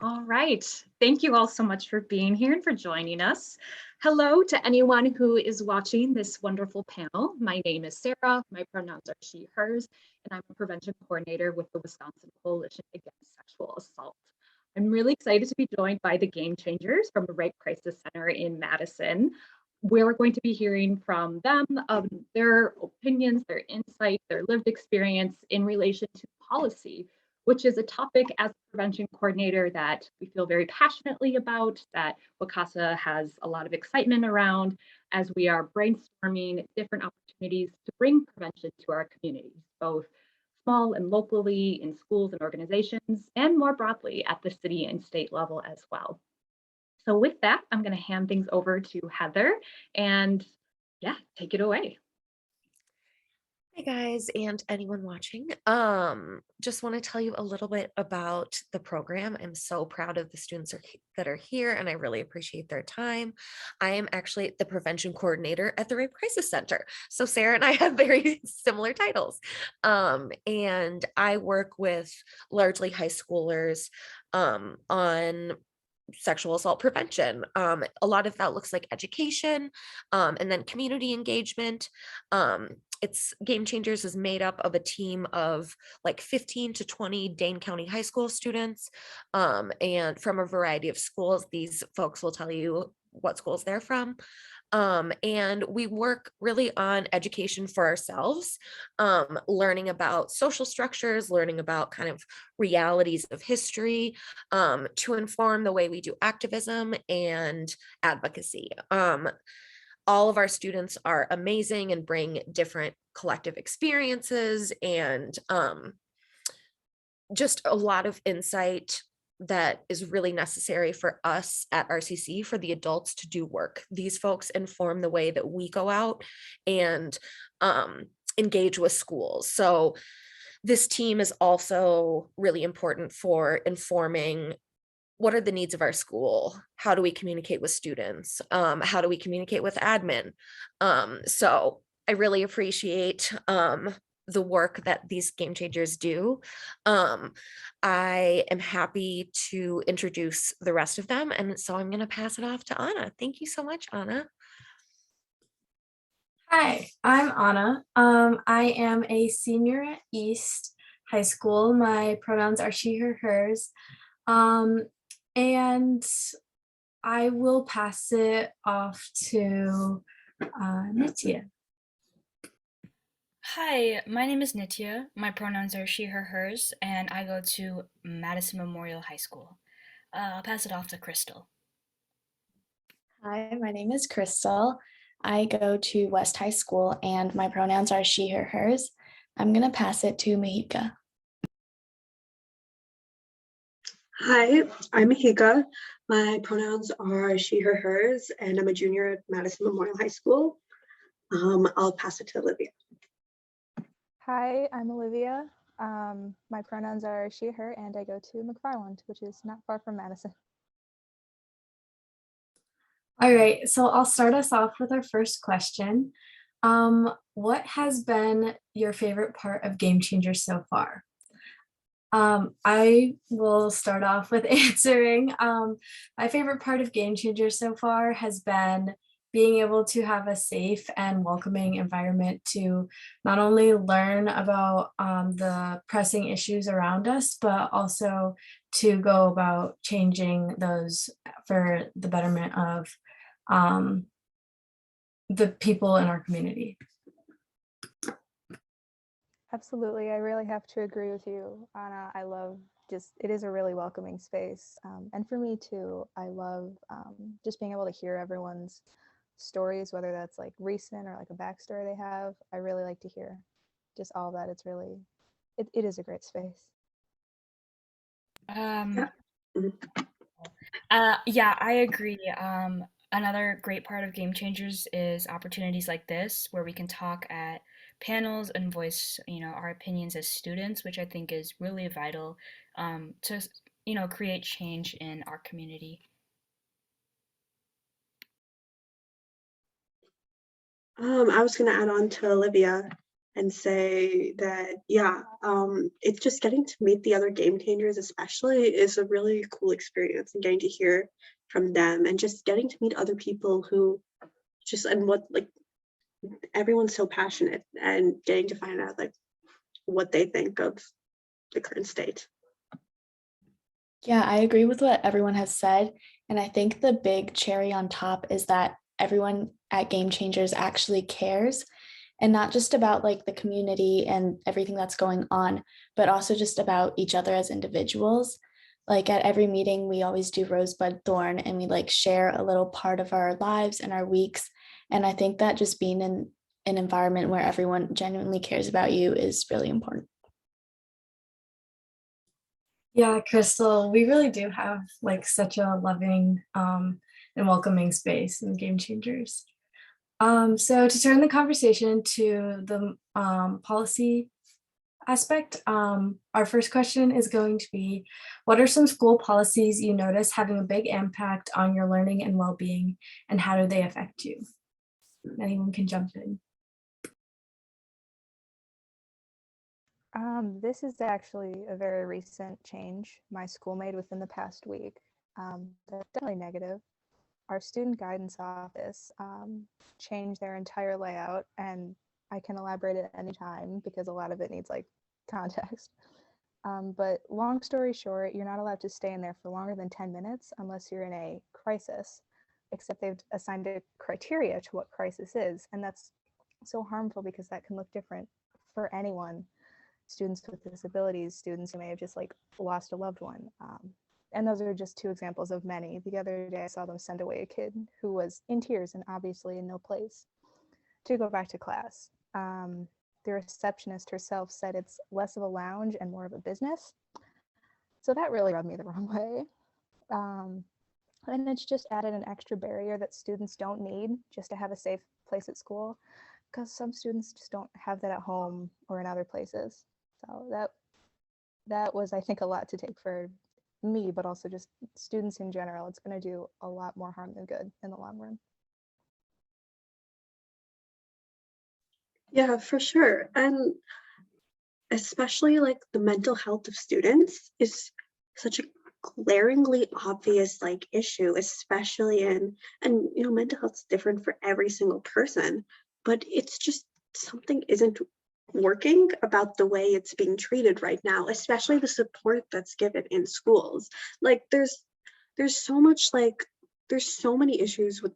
All right. Thank you all so much for being here and for joining us. Hello to anyone who is watching this wonderful panel. My name is Sarah. My pronouns are she, hers, and I'm a prevention coordinator with the Wisconsin Coalition Against Sexual Assault. I'm really excited to be joined by the Game Changers from the Rape Crisis Center in Madison. We're going to be hearing from them, their opinions, their insight, their lived experience in relation to policy, which is a topic as a prevention coordinator that we feel very passionately about, that WCASA has a lot of excitement around as we are brainstorming different opportunities to bring prevention to our communities, both small and locally in schools and organizations, and more broadly at the city and state level as well. So with that, I'm going to hand things over to Heather and yeah, take it away. Hi guys and anyone watching. Just want to tell you a little bit about the program. I'm so proud of the students that are here and I really appreciate their time. I am actually the prevention coordinator at the Rape Crisis Center. So Sarah and I have very similar titles. And I work with largely high schoolers on sexual assault prevention. A lot of that looks like education and then community engagement. It's Game Changers is made up of a team of like 15 to 20 Dane County high school students and from a variety of schools. These folks will tell you what schools they're from. And we work really on education for ourselves, learning about social structures, learning about kind of realities of history to inform the way we do activism and advocacy. All of our students are amazing and bring different collective experiences and just a lot of insight that is really necessary for us at RCC, for the adults to do work. These folks inform the way that we go out and engage with schools. So this team is also really important for informing what are the needs of our school? How do we communicate with students? How do we communicate with admin? So I really appreciate the work that these Game Changers do. I am happy to introduce the rest of them. And so I'm going to pass it off to Anna. Thank you so much, Anna. Hi, I'm Anna. I am a senior at East High School. My pronouns are she, her, hers. And I will pass it off to Nitya. Hi, my name is Nitya. My pronouns are she, her, hers, and I go to Madison Memorial High School. I'll pass it off to Crystal. Hi, my name is Crystal. I go to West High School and my pronouns are she, her, hers. I'm going to pass it to Mahika. Hi, I'm Mahika. My pronouns are she, her, hers, and I'm a junior at Madison Memorial High School. I'll pass it to Olivia. Hi, I'm Olivia. My pronouns are she, her, and I go to McFarland, which is not far from Madison. All right, so I'll start us off with our first question. What has been your favorite part of Game Changers so far? I will start off with answering. My favorite part of Game Changers so far has been being able to have a safe and welcoming environment to not only learn about the pressing issues around us, but also to go about changing those for the betterment of the people in our community. Absolutely, I really have to agree with you, Anna. I love it is a really welcoming space. And for me too, I love just being able to hear everyone's stories, whether that's like recent or like a backstory they have. I really like to hear just all of that. It's really, it is a great space. Yeah, I agree. Another great part of Game Changers is opportunities like this where we can talk at panels and voice, our opinions as students, which I think is really vital to, create change in our community. I was going to add on to Olivia and say that, yeah, it's just getting to meet the other game changers especially is a really cool experience, and getting to hear from them and just getting to meet other people who just, and what, like, everyone's so passionate, and getting to find out like what they think of the current state. Yeah, I agree with what everyone has said. And I think the big cherry on top is that everyone at Game Changers actually cares, and not just about like the community and everything that's going on, but also just about each other as individuals. Like at every meeting, we always do Rosebud Thorn, and we like share a little part of our lives and our weeks. And I think that just being in an environment where everyone genuinely cares about you is really important. Yeah, Crystal, we really do have like such a loving and welcoming space in Game Changers. So to turn the conversation to the policy aspect, our first question is going to be, what are some school policies you notice having a big impact on your learning and well-being, and how do they affect you? Anyone can jump in. This is actually a very recent change my school made within the past week. That's definitely negative. Our student guidance office changed their entire layout, and I can elaborate at any time because a lot of it needs like context. But long story short, you're not allowed to stay in there for longer than 10 minutes unless you're in a crisis, except they've assigned a criteria to what crisis is. And that's so harmful because that can look different for anyone, students with disabilities, students who may have just like lost a loved one. And those are just two examples of many. The other day I saw them send away a kid who was in tears and obviously in no place to go back to class. The receptionist herself said it's less of a lounge and more of a business. So that really rubbed me the wrong way. And it's just added an extra barrier that students don't need just to have a safe place at school, because some students just don't have that at home or in other places. So that was, I think, a lot to take for me, but also just students in general. It's going to do a lot more harm than good in the long run. Yeah, for sure. And especially like the mental health of students is such a glaringly obvious like issue, especially in, and you know, mental health's different for every single person, but it's just something isn't working about the way it's being treated right now, especially the support that's given in schools. Like there's so much, like there's so many issues with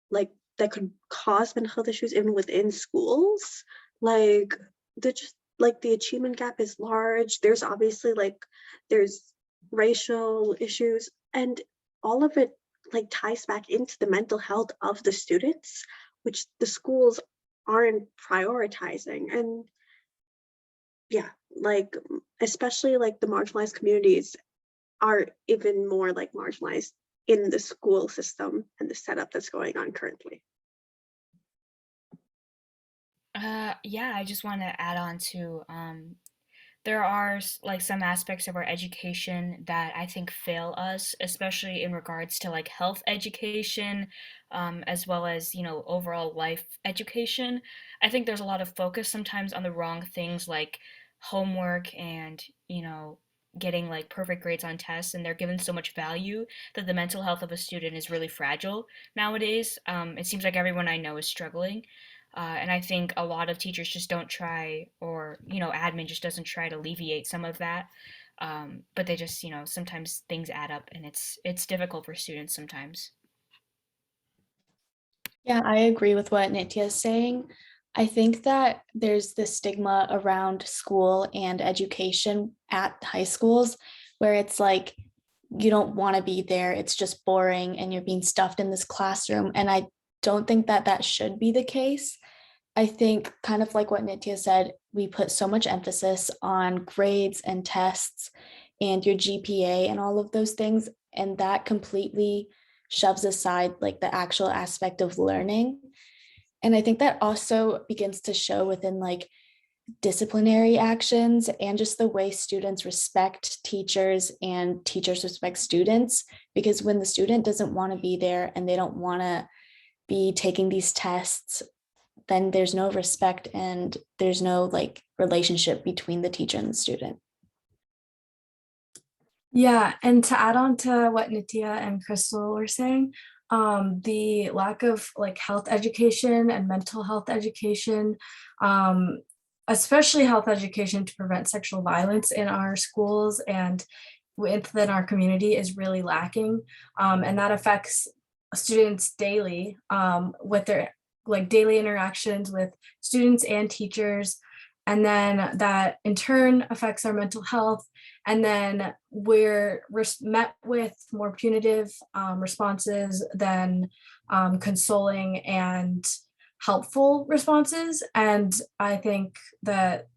like that could cause mental health issues even within schools. Like the just like the achievement gap is large. There's obviously like there's racial issues, and all of it like ties back into the mental health of the students, which the schools aren't prioritizing. And yeah, like especially like the marginalized communities are even more like marginalized in the school system and the setup that's going on currently. Yeah, I just want to add on to there are like some aspects of our education that I think fail us, especially in regards to like health education, as well as, you know, overall life education. I think there's a lot of focus sometimes on the wrong things like homework and, you know, getting like perfect grades on tests, and they're given so much value that the mental health of a student is really fragile nowadays. It seems like everyone I know is struggling. And I think a lot of teachers just don't try, or, you know, admin just doesn't try to alleviate some of that. But they just, you know, sometimes things add up, and it's difficult for students sometimes. Yeah, I agree with what Nitya is saying. I think that there's this stigma around school and education at high schools where it's like you don't want to be there. It's just boring and you're being stuffed in this classroom. And I don't think that that should be the case. I think, kind of like what Nitya said, we put so much emphasis on grades and tests and your GPA and all of those things. And that completely shoves aside like the actual aspect of learning. And I think that also begins to show within like disciplinary actions and just the way students respect teachers and teachers respect students. Because when the student doesn't want to be there and they don't want to be taking these tests then there's no respect and there's no like relationship between the teacher and the student. Yeah, and to add on to what Nitya and Crystal were saying, the lack of like health education and mental health education, especially health education to prevent sexual violence in our schools and within our community is really lacking. And that affects students daily with their like daily interactions with students and teachers. And then that in turn affects our mental health. And then we're met with more punitive responses than consoling and helpful responses. And I think that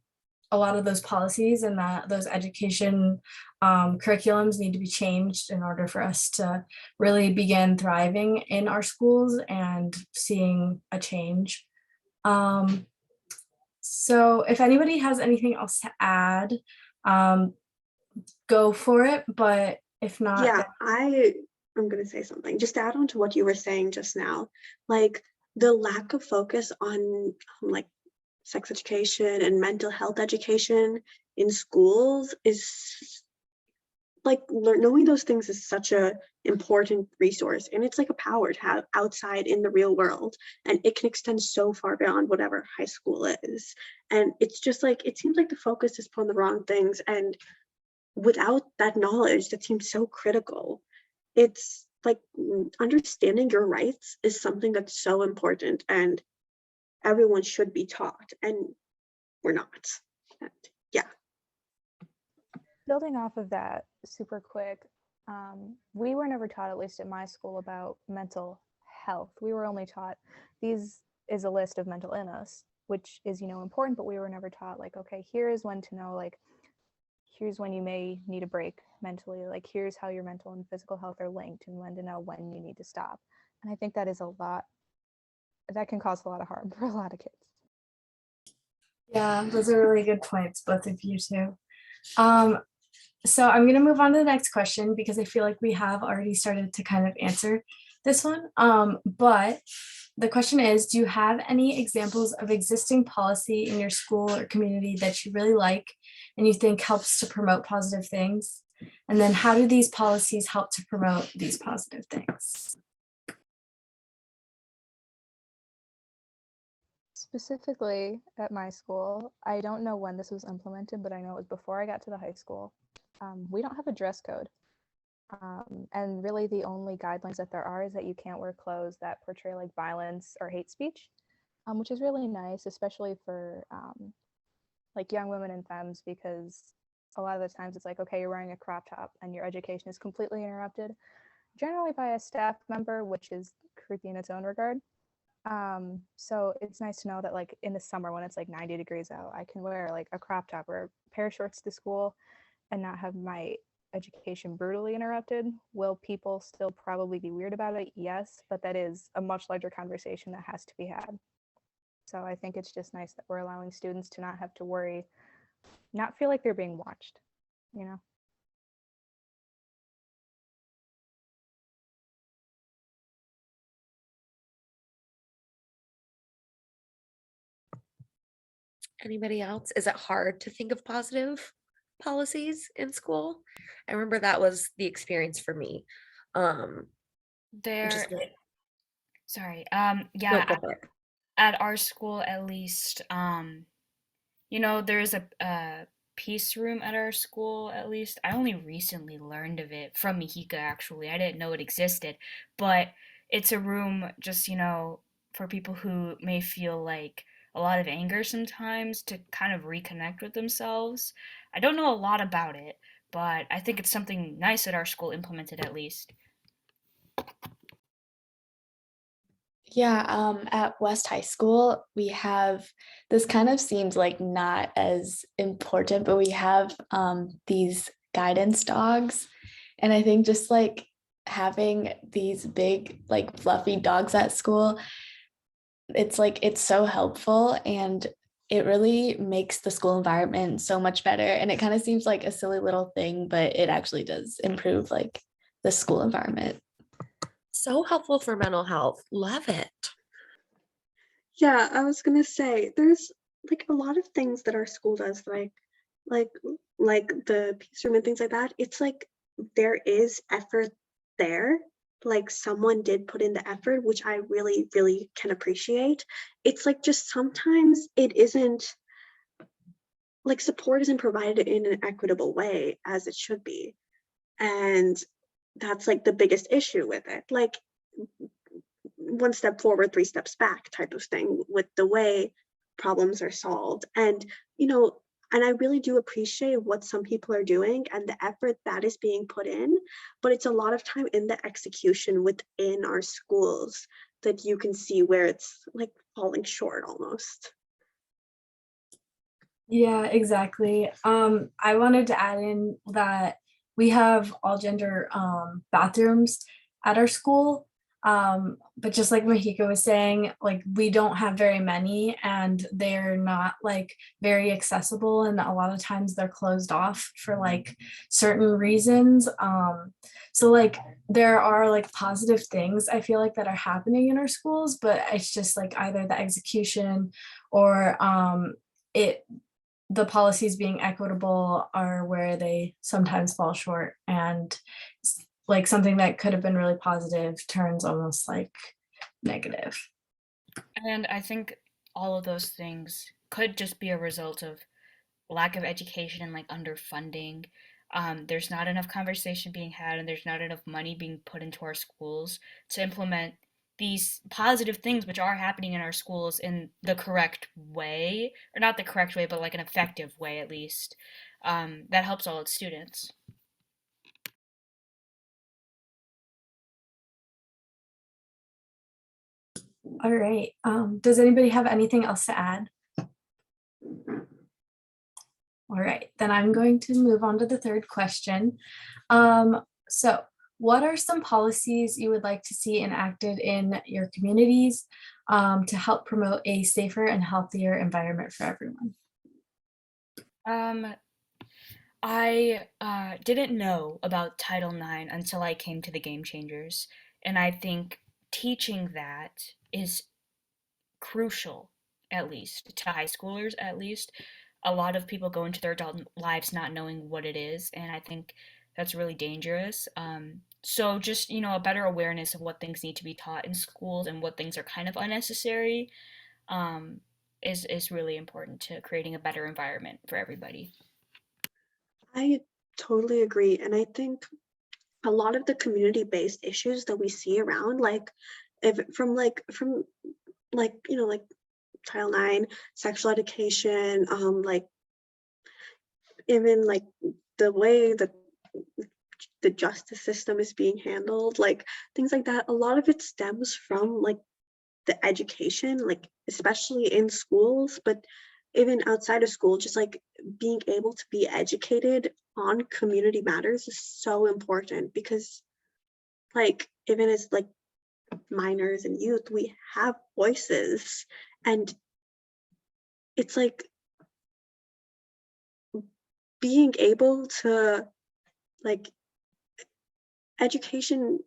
a lot of those policies and those education curriculums need to be changed in order for us to really begin thriving in our schools and seeing a change. So if anybody has anything else to add, go for it. But if not, Yeah, I'm going to say something. Just to add on to what you were saying just now, like the lack of focus on like sex education and mental health education in schools is like knowing those things is such a important resource, and it's like a power to have outside in the real world, and it can extend so far beyond whatever high school is. And it's just like it seems like the focus is put on the wrong things, and without that knowledge that seems so critical, it's like understanding your rights is something that's so important and everyone should be taught, and we're not. And yeah. Building off of that super quick, we were never taught, at least at my school, about mental health. We were only taught these is a list of mental illness, which is, important, but we were never taught like, okay, here is when to know, like, here's when you may need a break mentally, like here's how your mental and physical health are linked and when to know when you need to stop. And I think that is a lot, that can cause a lot of harm for a lot of kids. yeah, those are really good points, both of you too. So I'm going to move on to the next question because I feel like we have already started to kind of answer this one. But the question is, do you have any examples of existing policy in your school or community that you really like and you think helps to promote positive things? And then how do these policies help to promote these positive things? Specifically at my school, I don't know when this was implemented, but I know it was before I got to the high school. We don't have a dress code. And really the only guidelines that there are is that you can't wear clothes that portray like violence or hate speech, which is really nice, especially for like young women and femmes, because a lot of the times it's like, okay, you're wearing a crop top and your education is completely interrupted, generally by a staff member, which is creepy in its own regard. So it's nice to know that like in the summer when it's like 90 degrees out, I can wear like a crop top or a pair of shorts to school and not have my education brutally interrupted. Will people still probably be weird about it? Yes, but that is a much larger conversation that has to be had. So I think it's just nice that we're allowing students to not have to worry, not feel like they're being watched, Anybody else? Is it hard to think of positive policies in school? I remember that was the experience for me. There, Just like, sorry. no, Yeah, go for it. at our school at least, there's a peace room at our school at least. I only recently learned of it from Mihika actually. I didn't know it existed, but it's a room just, for people who may feel like a lot of anger sometimes to kind of reconnect with themselves. I don't know a lot about it, but I think it's something nice that our school implemented at least. Yeah, at West High School, we have this kind of seems like not as important, but we have these guidance dogs. And I think just like having these big, like fluffy dogs at school, it's like it's so helpful and it really makes the school environment so much better. And it kind of seems like a silly little thing, but it actually does improve like the school environment. So helpful for mental health. Love it. Yeah, I was gonna say there's like a lot of things that our school does, like like the peace room and things like that. It's like there is effort there. Like someone did put in the effort, which I really, really can appreciate. It's like just sometimes it isn't like support isn't provided in an equitable way as it should be. And that's like the biggest issue with it. Like one step forward, three steps back type of thing with the way problems are solved. And, and I really do appreciate what some people are doing and the effort that is being put in, but it's a lot of time in the execution within our schools that you can see where it's like falling short almost. Yeah, exactly. I wanted to add in that we have all gender bathrooms at our school. But just like Mahika was saying, like we don't have very many and they're not like very accessible, and a lot of times they're closed off for like certain reasons. So like there are like positive things I feel like that are happening in our schools, but it's just like either the execution or it the policies being equitable are where they sometimes fall short, and like something that could have been really positive turns almost like negative. And I think all of those things could just be a result of lack of education and like underfunding. There's not enough conversation being had, and there's not enough money being put into our schools to implement these positive things which are happening in our schools in the correct way, or not the correct way, but like an effective way at least, that helps all its students. All right. Does anybody have anything else to add? All right, then I'm going to move on to the third question. So what are some policies you would like to see enacted in your communities to help promote a safer and healthier environment for everyone? Um, I didn't know about Title IX until I came to the Game Changers, and I think teaching that is crucial, at least to high schoolers. At least a lot of people go into their adult lives not knowing what it is, and I think that's really dangerous. So just a better awareness of what things need to be taught in schools and what things are kind of unnecessary, um, is really important to creating a better environment for everybody. I totally agree. And I think a lot of the community-based issues that we see around, like if from like Title IX, sexual education, like even like the way that the justice system is being handled, like things like that, a lot of it stems from like the education, like especially in schools, but even outside of school, just like being able to be educated on community matters is so important, because like even as like minors and youth, we have voices, and it's like being able to like education,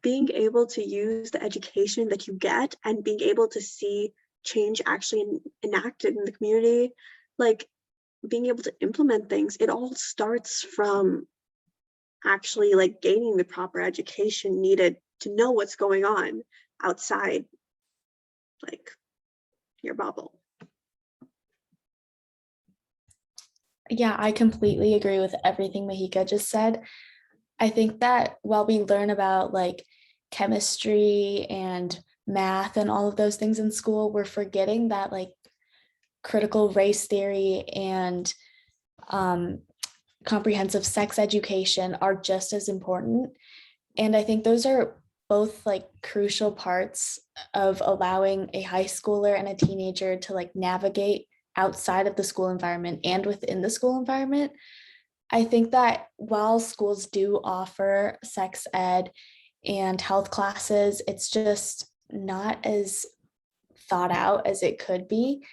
being able to use the education that you get and being able to see change actually enacted in the community, like being able to implement things, it all starts from actually like gaining the proper education needed to know what's going on outside like your bubble. Yeah, I completely agree with everything Mahika just said. I think that while we learn about like chemistry and math and all of those things in school, we're forgetting that like critical race theory and comprehensive sex education are just as important. And I think those are both like crucial parts of allowing a high schooler and a teenager to like navigate outside of the school environment and within the school environment. I think that while schools do offer sex ed and health classes, it's just not as thought out as it could be.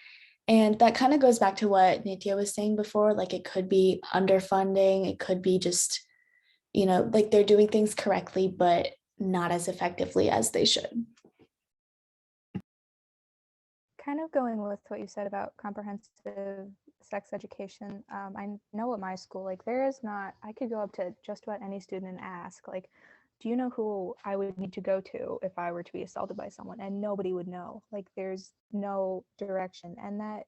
And that kind of goes back to what Nitya was saying before, like it could be underfunding, it could be just, like they're doing things correctly, but not as effectively as they should. kind of going with what you said about comprehensive sex education, I know at my school, like there is not, I could go up to just about any student and ask, like, do you know who I would need to go to if I were to be assaulted by someone? And nobody would know. Like there's no direction. And that,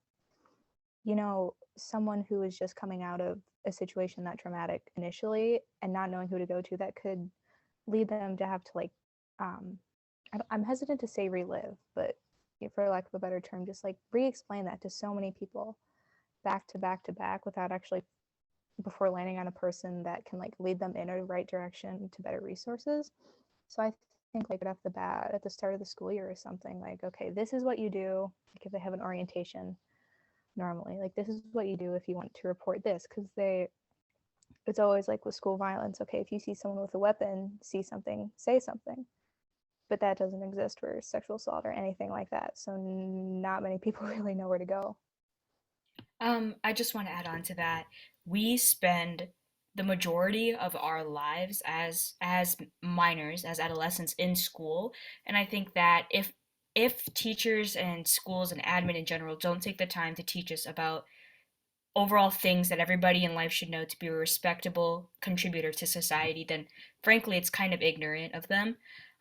someone who is just coming out of a situation that traumatic initially and not knowing who to go to, that could lead them to have to like, I'm hesitant to say relive, but for lack of a better term, just like re-explain that to so many people back to back to back without actually, before landing on a person that can like lead them in a right direction to better resources. So I think like right off the bat at the start of the school year or something, like, okay, this is what you do. Like if they have an orientation normally, like this is what you do if you want to report this, because it's always like with school violence, okay, if you see someone with a weapon, see something, say something. But that doesn't exist for sexual assault or anything like that. So not many people really know where to go. I just want to add on to that. We spend the majority of our lives as minors, as adolescents in school, and I think that if teachers and schools and admin in general don't take the time to teach us about overall things that everybody in life should know to be a respectable contributor to society, then frankly, it's kind of ignorant of them.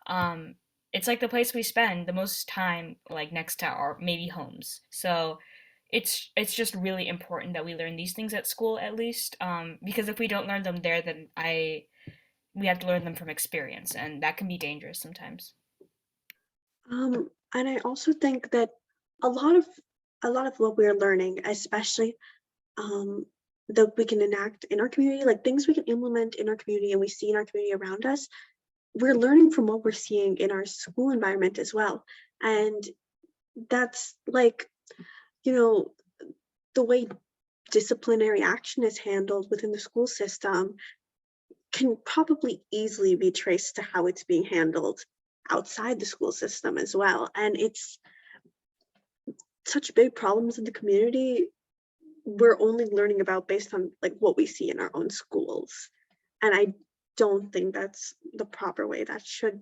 Um, it's like the place we spend the most time, like next to our maybe homes. So it's just really important that we learn these things at school at least, because if we don't learn them there, then we have to learn them from experience, and that can be dangerous sometimes. And I also think that a lot of what we're learning, especially that we can enact in our community, like things we can implement in our community and we see in our community around us, we're learning from what we're seeing in our school environment as well. And that's like, the way disciplinary action is handled within the school system can probably easily be traced to how it's being handled outside the school system as well. And it's such big problems in the community we're only learning about based on like what we see in our own schools. And I don't think that's the proper way that should,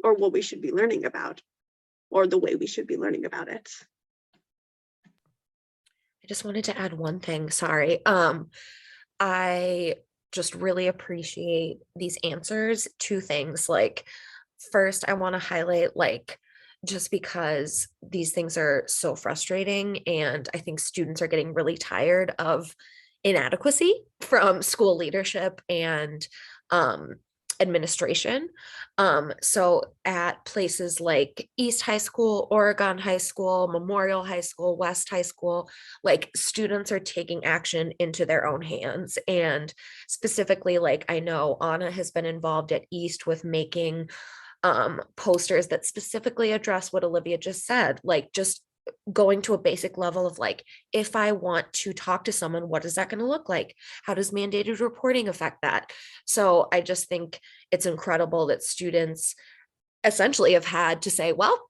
or what we should be learning about, or the way we should be learning about it. I just wanted to add one thing. Sorry. I just really appreciate these answers. Two things. Like, first, I want to highlight, like, just because these things are so frustrating, and I think students are getting really tired of inadequacy from school leadership and administration. So at places like East High School, Oregon High School, Memorial High School, West High School, like students are taking action into their own hands. And specifically, like I know Anna has been involved at East with making posters that specifically address what Olivia just said, like just going to a basic level of like, if I want to talk to someone, what is that going to look like? How does mandated reporting affect that? So I just think it's incredible that students essentially have had to say, well,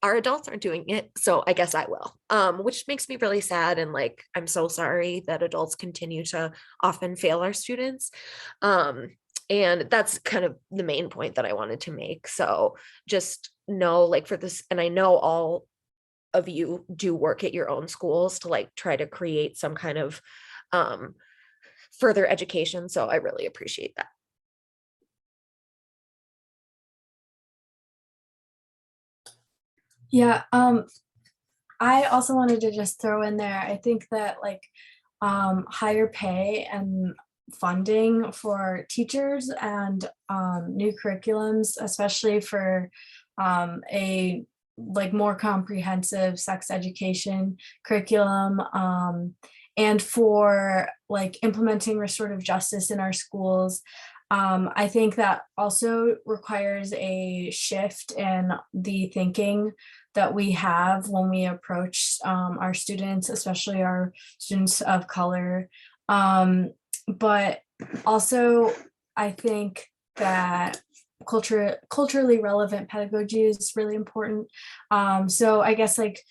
our adults aren't doing it, so I guess I will, which makes me really sad. And like, I'm so sorry that adults continue to often fail our students. And that's kind of the main point that I wanted to make. So just know, like, for this, and I know all of you do work at your own schools to like try to create some kind of further education. So I really appreciate that. Yeah, I also wanted to just throw in there, I think that like higher pay and funding for teachers and new curriculums, especially for a like more comprehensive sex education curriculum, and for like implementing restorative justice in our schools. I think that also requires a shift in the thinking that we have when we approach our students, especially our students of color. But also, I think that culturally relevant pedagogy is really important. So I guess like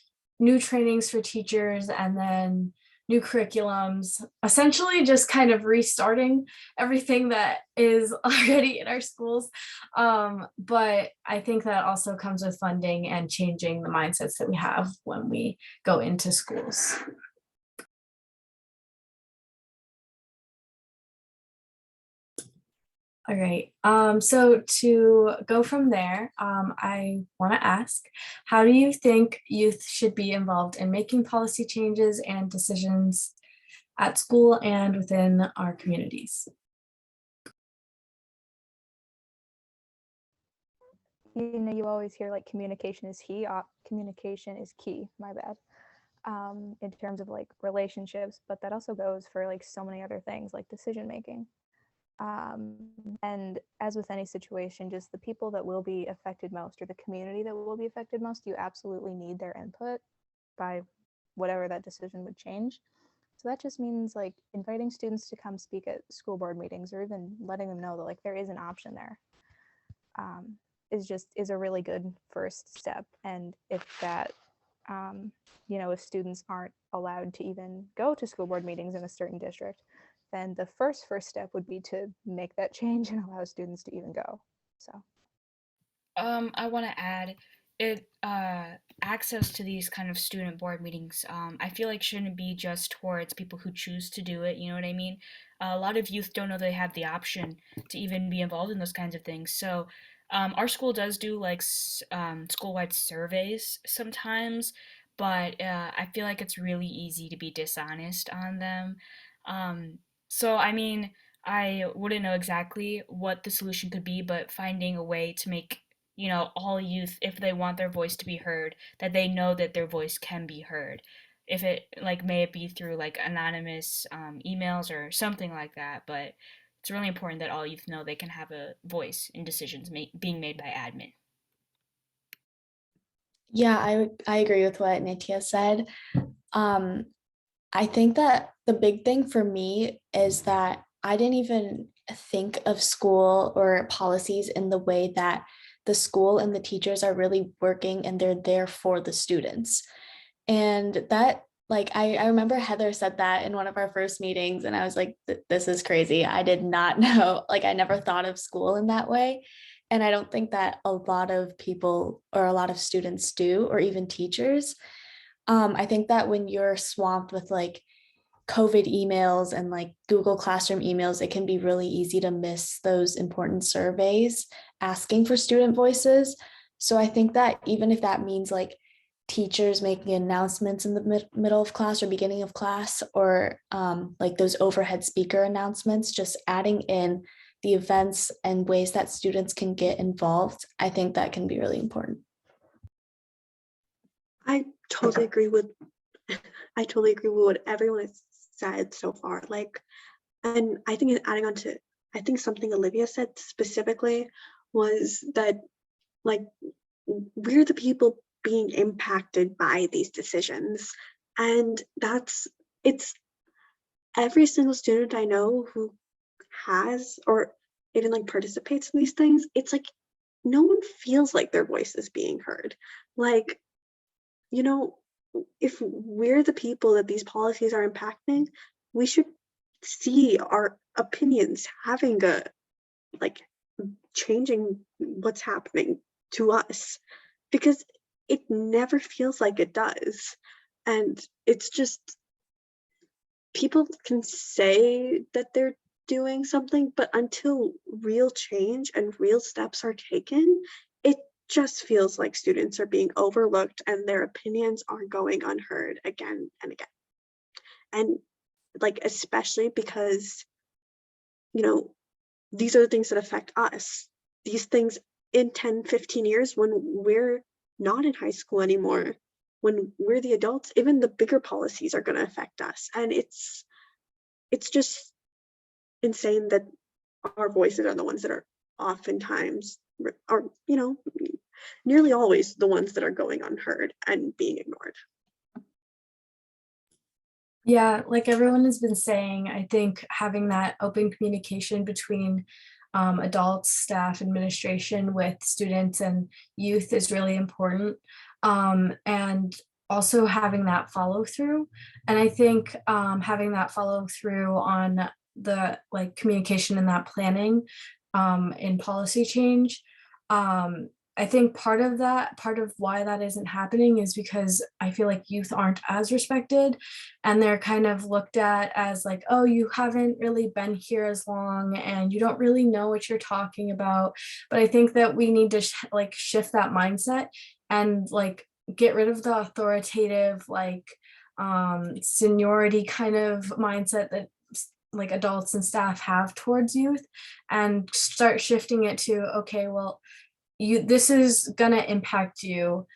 new trainings for teachers, and then new curriculums, essentially just kind of restarting everything that is already in our schools. But I think that also comes with funding and changing the mindsets that we have when we go into schools. All right, so to go from there, I want to ask, how do you think youth should be involved in making policy changes and decisions at school and within our communities? You know, you always hear like communication is key. Communication is key, my bad, in terms of like relationships, but that also goes for like so many other things like decision making. Um, and as with any situation, just the people that will be affected most or the community that will be affected most, you absolutely need their input by whatever that decision would change. So that just means like inviting students to come speak at school board meetings or even letting them know that like there is an option there, is a really good first step. And if that, you know, if students aren't allowed to even go to school board meetings in a certain district, then the first step would be to make that change and allow students to even go. So I want to add it access to these kind of student board meetings. I feel like shouldn't be just towards people who choose to do it. You know what I mean? A lot of youth don't know they have the option to even be involved in those kinds of things. So, our school does do like school-wide surveys sometimes, but I feel like it's really easy to be dishonest on them. So I mean, I wouldn't know exactly what the solution could be, but finding a way to make all youth, if they want their voice to be heard, that they know that their voice can be heard. If it like may it be through like anonymous emails or something like that, but it's really important that all youth know they can have a voice in decisions being made by admin. Yeah, I agree with what Nitya said. Um, I think that the big thing for me is that I didn't even think of school or policies in the way that the school and the teachers are really working and they're there for the students. And that, like, I remember Heather said that in one of our first meetings, and I was like, this is crazy. I did not know, like, I never thought of school in that way. And I don't think that a lot of people or a lot of students do, or even teachers. I think that when you're swamped with like COVID emails and like Google Classroom emails, it can be really easy to miss those important surveys asking for student voices. So I think that even if that means like teachers making announcements in the middle of class or beginning of class, or like those overhead speaker announcements, just adding in the events and ways that students can get involved, I think that can be really important. I totally agree with I totally agree with what everyone has said so far. Like, and I think adding on to, I think something Olivia said specifically was that, like, we're the people being impacted by these decisions. And it's every single student I know who has or even like participates in these things. It's like no one feels like their voice is being heard. Like, you know, if we're the people that these policies are impacting, we should see our opinions having a, like, changing what's happening to us, because it never feels like it does. And it's just, people can say that they're doing something, but until real change and real steps are taken, it just feels like students are being overlooked and their opinions are going unheard again and again. And like, especially because, you know, these are the things that affect us. These things in 10, 15 years, when we're not in high school anymore, when we're the adults, even the bigger policies are going to affect us. And it's just insane that our voices are the ones that are oftentimes, are, you know, nearly always the ones that are going unheard and being ignored. Yeah, like everyone has been saying, I think having that open communication between adults, staff, administration with students and youth is really important. And also having that follow through. And I think having that follow through on the like communication and that planning in policy change. I think part of why that isn't happening is because I feel like youth aren't as respected, and they're kind of looked at as like, oh, you haven't really been here as long and you don't really know what you're talking about. But I think that we need to like shift that mindset and like get rid of the authoritative like seniority kind of mindset that like adults and staff have towards youth, and start shifting it to, okay, well, this is gonna impact you.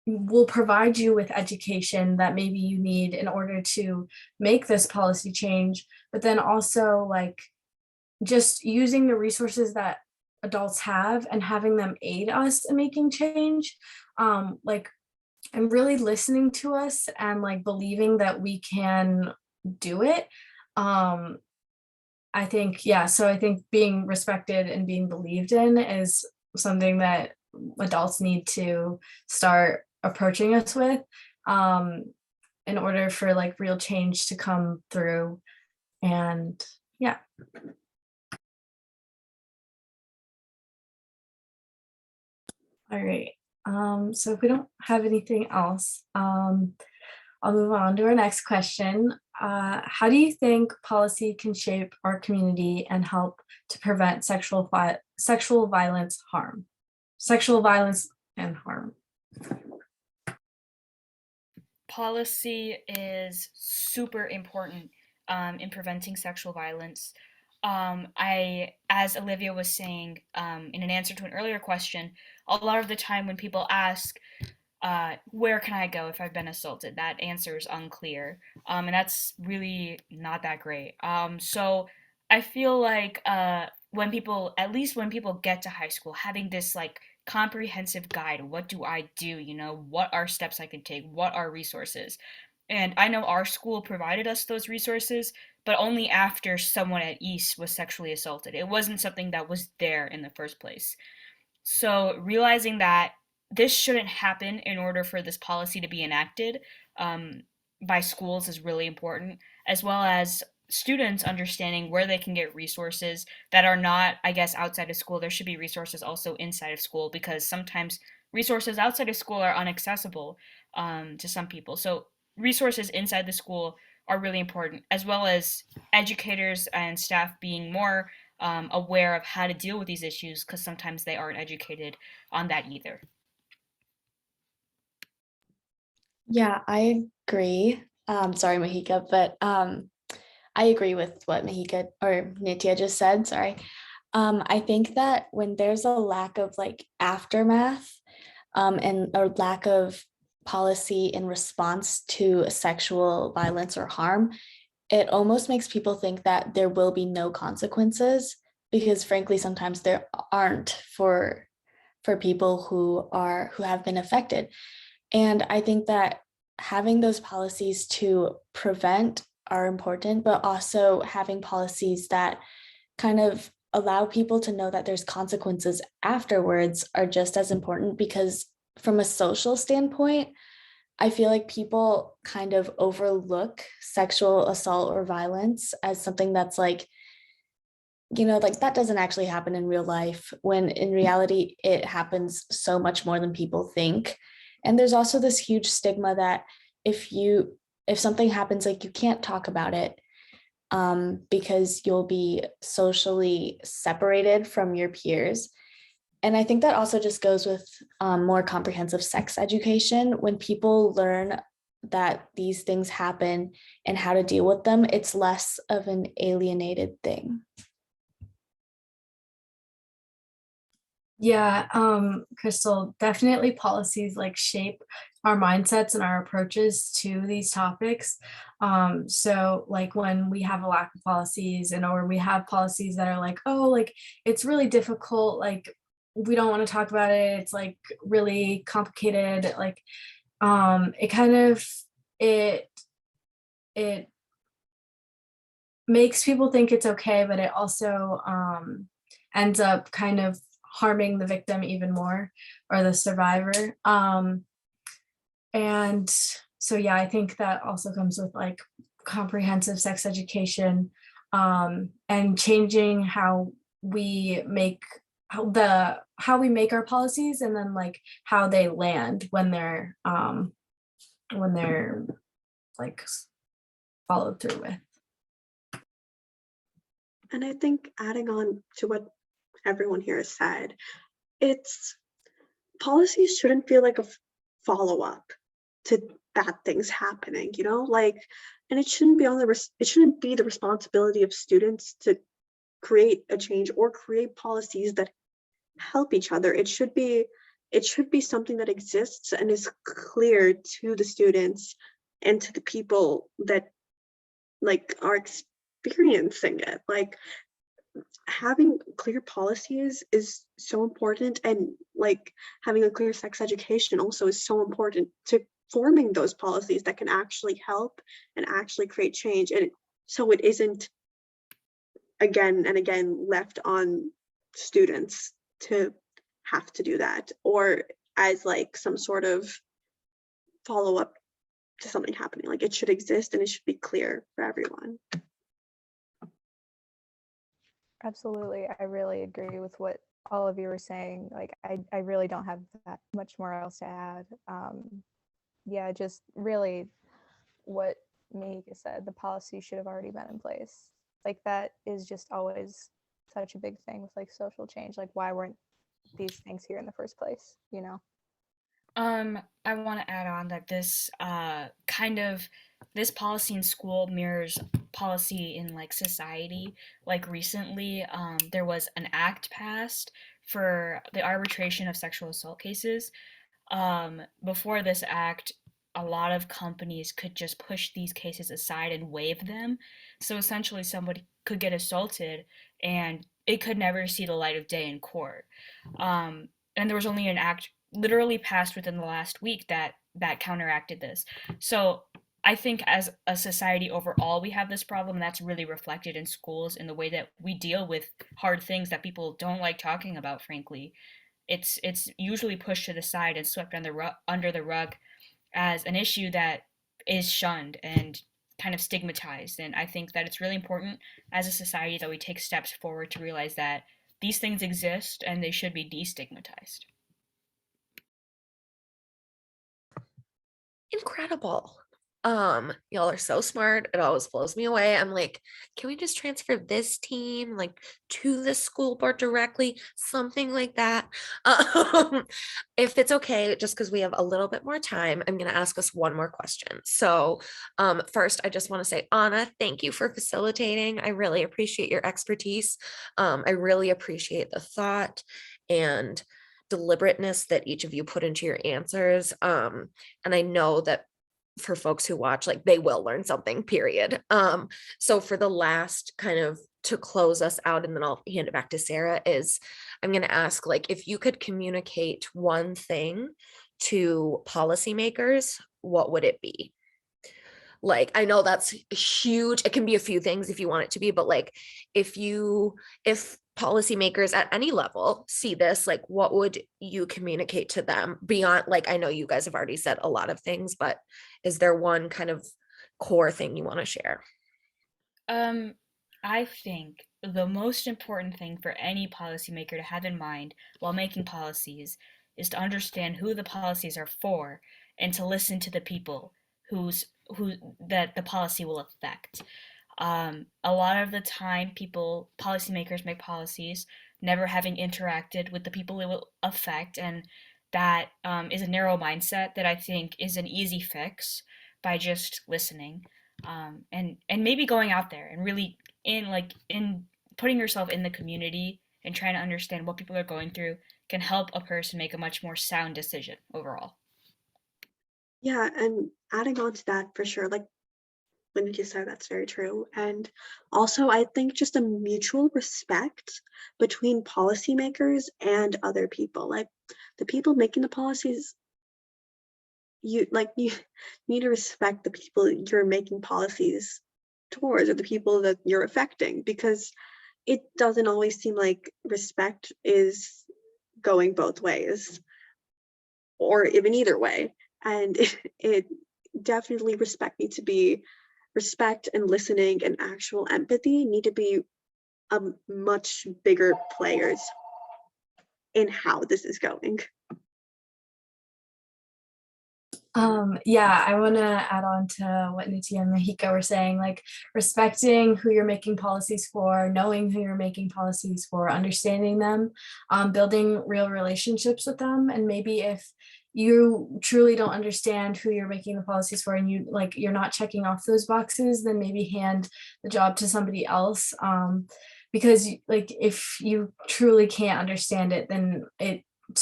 We'll provide you with education that maybe you need in order to make this policy change, but then also like just using the resources that adults have and having them aid us in making change. Like, and really listening to us and like believing that we can do it. I think, yeah, so I think being respected and being believed in is something that adults need to start approaching us with in order for like real change to come through. And yeah. All right. So if we don't have anything else, I'll move on to our next question. How do you think policy can shape our community and help to prevent sexual violence and harm? Policy is super important in preventing sexual violence. As Olivia was saying in an answer to an earlier question, a lot of the time when people ask, where can I go if I've been assaulted? That answer is unclear. And that's really not that great. So I feel like when people get to high school, having this like comprehensive guide, what do I do? What are steps I can take? What are resources? And I know our school provided us those resources, but only after someone at East was sexually assaulted. It wasn't something that was there in the first place. So realizing that this shouldn't happen in order for this policy to be enacted by schools is really important, as well as students understanding where they can get resources that are not, I guess, outside of school. There should be resources also inside of school, because sometimes resources outside of school are inaccessible to some people. So resources inside the school are really important, as well as educators and staff being more aware of how to deal with these issues, because sometimes they aren't educated on that either. Yeah, I agree. Sorry, Mahika, but I agree with what Mahika or Nitya just said. Sorry. I think that when there's a lack of like aftermath and a lack of policy in response to sexual violence or harm, it almost makes people think that there will be no consequences, because frankly, sometimes there aren't for people who have been affected. And I think that having those policies to prevent are important, but also having policies that kind of allow people to know that there's consequences afterwards are just as important, because from a social standpoint, I feel like people kind of overlook sexual assault or violence as something that's like, like that doesn't actually happen in real life, when in reality, it happens so much more than people think. And there's also this huge stigma that if something happens, like you can't talk about it because you'll be socially separated from your peers. And I think that also just goes with more comprehensive sex education. When people learn that these things happen and how to deal with them, it's less of an alienated thing. Yeah, Crystal, definitely policies like shape our mindsets and our approaches to these topics. So like when we have a lack of policies or we have policies that are like, oh, like it's really difficult, like we don't want to talk about it, it's like really complicated, like it kind of it makes people think it's okay, but it also ends up kind of harming the victim even more, or the survivor. And so, yeah, I think that also comes with like comprehensive sex education, and changing how we make how we make our policies, and then like how they land when they're like followed through with. And I think adding on to what everyone here has said, policies shouldn't feel like a follow-up to bad things happening, like, and it shouldn't be the responsibility of students to create a change or create policies that help each other. It should be something that exists and is clear to the students and to the people that like are experiencing it. Like, having clear policies is so important, and like having a clear sex education also is so important to forming those policies that can actually help and actually create change, and so it isn't again and again left on students to have to do that, or as like some sort of follow-up to something happening. Like, it should exist and it should be clear for everyone. Absolutely. I really agree with what all of you were saying. Like, I really don't have that much more else to add. Yeah, just really what Mihika said, the policy should have already been in place. Like, that is just always such a big thing with like social change. Like, why weren't these things here in the first place, I want to add on that this this policy in school mirrors policy in like society. Like recently, there was an act passed for the arbitration of sexual assault cases. Before this act, a lot of companies could just push these cases aside and waive them. So essentially, somebody could get assaulted and it could never see the light of day in court. And there was only an act literally passed within the last week that counteracted this. So I think as a society overall, we have this problem that's really reflected in schools in the way that we deal with hard things that people don't like talking about, frankly. It's usually pushed to the side and swept under the rug as an issue that is shunned and kind of stigmatized. And I think that it's really important as a society that we take steps forward to realize that these things exist and they should be destigmatized. Incredible. Y'all are so smart. It always blows me away. I'm like, can we just transfer this team like to the school board directly? Something like that. If it's okay, just because we have a little bit more time, I'm gonna ask us one more question. So first, I just want to say, Anna, thank you for facilitating. I really appreciate your expertise. I really appreciate the thought and deliberateness that each of you put into your answers. And I know that for folks who watch, like, they will learn something, period. So for the last kind of to close us out, and then I'll hand it back to Sarah, is I'm going to ask, like, if you could communicate one thing to policymakers, what would it be? Like, I know that's huge. It can be a few things if you want it to be, but like, if policymakers at any level see this, like, what would you communicate to them beyond, like, I know you guys have already said a lot of things, but is there one kind of core thing you want to share? I think the most important thing for any policymaker to have in mind while making policies is to understand who the policies are for and to listen to the people who that the policy will affect. A lot of the time, policymakers make policies never having interacted with the people it will affect, and that is a narrow mindset that I think is an easy fix by just listening, and maybe going out there and really in putting yourself in the community and trying to understand what people are going through can help a person make a much more sound decision overall. Yeah, and adding on to that for sure, like when you said, that's very true. And also, I think just a mutual respect between policymakers and other people, like the people making the policies. You need to respect the people you're making policies towards, or the people that you're affecting, because it doesn't always seem like respect is going both ways, or even either way. And it definitely respect and listening and actual empathy need to be much bigger players in how this is going. Yeah, I want to add on to what Nitya and Mahika were saying, like respecting who you're making policies for, knowing who you're making policies for, understanding them, building real relationships with them. And maybe if you truly don't understand who you're making the policies for and you're not checking off those boxes, then maybe hand the job to somebody else. Because like if you truly can't understand it, then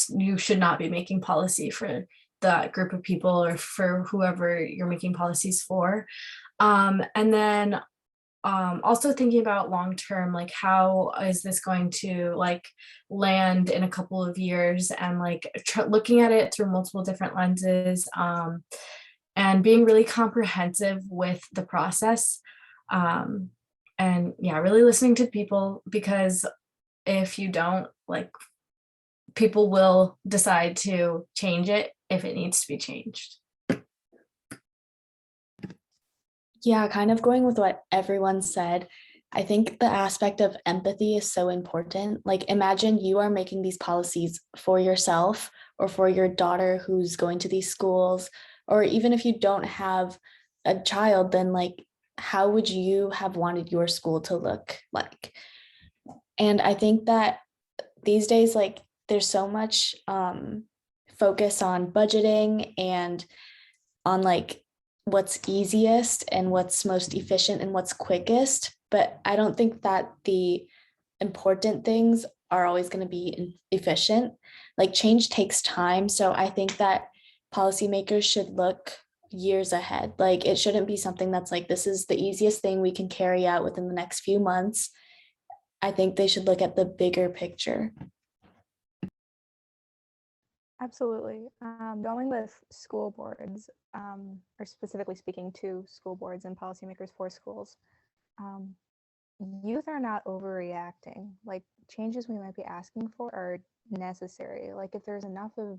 you should not be making policy for that group of people or for whoever you're making policies for. And then also thinking about long term, like how is this going to like land in a couple of years, and like looking at it through multiple different lenses, and being really comprehensive with the process. And yeah, really listening to people, because if you don't, like, people will decide to change it if it needs to be changed. Yeah, kind of going with what everyone said. I think the aspect of empathy is so important. Like, imagine you are making these policies for yourself or for your daughter who's going to these schools, or even if you don't have a child, then like, how would you have wanted your school to look like? And I think that these days, like, there's so much focus on budgeting and on like what's easiest and what's most efficient and what's quickest. But I don't think that the important things are always going to be efficient. Like, change takes time. So I think that policymakers should look years ahead. Like, it shouldn't be something that's like, this is the easiest thing we can carry out within the next few months. I think they should look at the bigger picture. Absolutely. Going with school boards, or specifically speaking to school boards and policymakers for schools, youth are not overreacting. Like, changes we might be asking for are necessary. Like, if there's enough of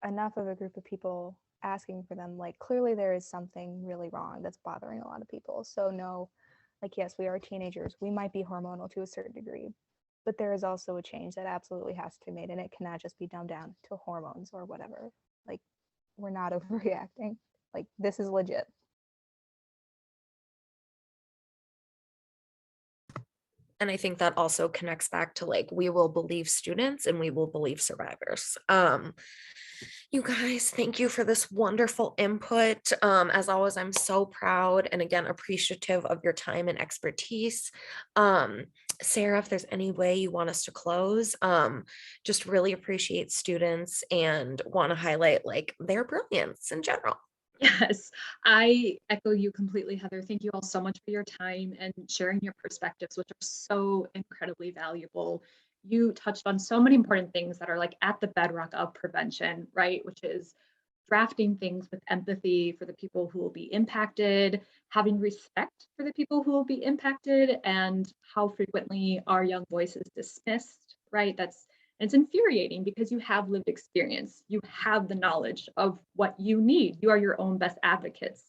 a group of people asking for them, like, clearly there is something really wrong that's bothering a lot of people. So no, like, yes, we are teenagers. We might be hormonal to a certain degree, but there is also a change that absolutely has to be made, and it cannot just be dumbed down to hormones or whatever. Like, we're not overreacting. Like, this is legit. And I think that also connects back to like, we will believe students and we will believe survivors. You guys, thank you for this wonderful input. As always, I'm so proud and again appreciative of your time and expertise. Sarah, if there's any way you want us to close, just really appreciate students and want to highlight like their brilliance in general. Yes, I echo you completely, Heather. Thank you all so much for your time and sharing your perspectives, which are so incredibly valuable. You touched on so many important things that are like at the bedrock of prevention, right? Which is drafting things with empathy for the people who will be impacted, having respect for the people who will be impacted, and how frequently are young voices dismissed, right? It's infuriating because you have lived experience. You have the knowledge of what you need. You are your own best advocates.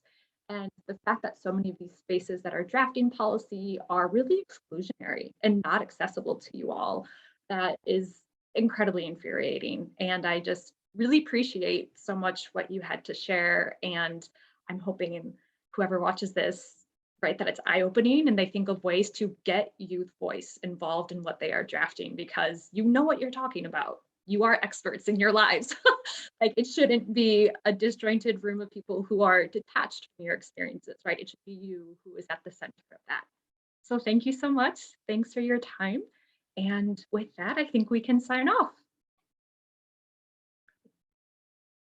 And the fact that so many of these spaces that are drafting policy are really exclusionary and not accessible to you all, that is incredibly infuriating. And I just really appreciate so much what you had to share. And I'm hoping whoever watches this, right, that it's eye-opening and they think of ways to get youth voice involved in what they are drafting, because you know what you're talking about. You are experts in your lives. Like, it shouldn't be a disjointed room of people who are detached from your experiences, right? It should be you who is at the center of that. So thank you so much. Thanks for your time. And with that, I think we can sign off.